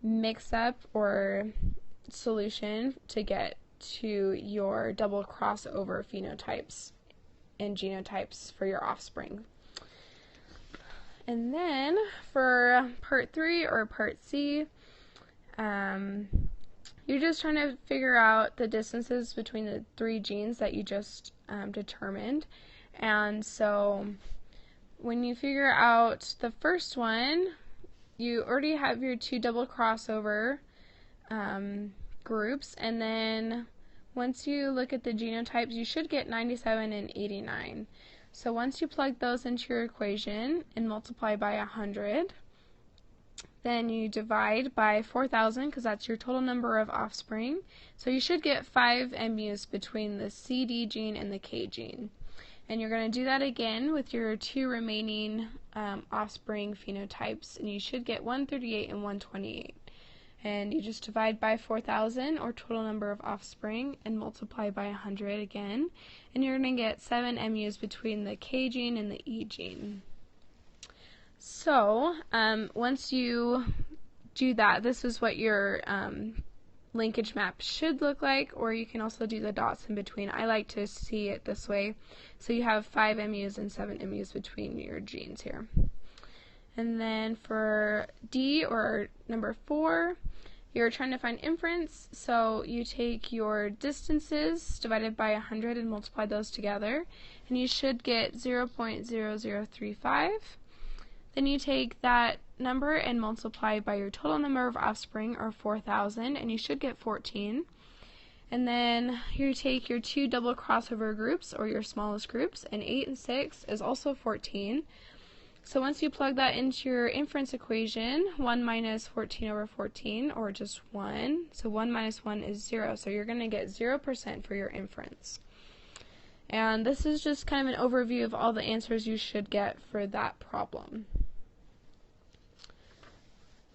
mix up or solution to get to your double crossover phenotypes and genotypes for your offspring. And then for part 3 or part C, you're just trying to figure out the distances between the 3 genes that you just determined. And so when you figure out the first one, you already have your 2 double crossover groups, and then once you look at the genotypes, you should get 97 and 89. So once you plug those into your equation and multiply by 100, then you divide by 4,000 because that's your total number of offspring. So you should get 5 MUs between the CD gene and the K gene. And you're going to do that again with your 2 remaining offspring phenotypes, and you should get 138 and 128. And you just divide by 4,000, or total number of offspring, and multiply by 100 again, and you're going to get 7 MUs between the K gene and the E gene. So once you do that, this is what your linkage map should look like, or you can also do the dots in between. I like to see it this way. So you have 5 MUs and 7 MUs between your genes here. And then for D, or number 4, you're trying to find inference, so you take your distances divided by 100 and multiply those together, and you should get 0.0035. Then you take that number and multiply by your total number of offspring, or 4,000, and you should get 14. And then you take your 2 double crossover groups, or your smallest groups, and 8 and 6 is also 14. So once you plug that into your inference equation, 1 minus 14 over 14, or just 1, so 1 minus 1 is 0, so you're going to get 0% for your inference. And this is just kind of an overview of all the answers you should get for that problem.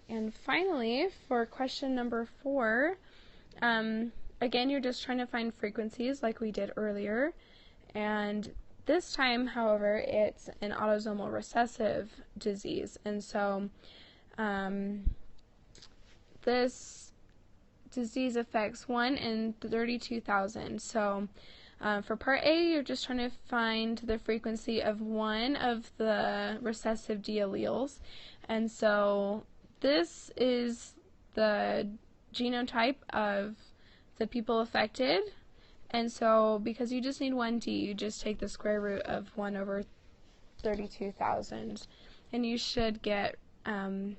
And finally, for question number 4, again, you're just trying to find frequencies like we did earlier, and this time, however, it's an autosomal recessive disease, and so this disease affects 1 in 32,000. So for part A, you're just trying to find the frequency of one of the recessive D alleles, and so this is the genotype of the people affected. And so, because you just need 1D, you just take the square root of 1 over 32,000, and you should get 0.0035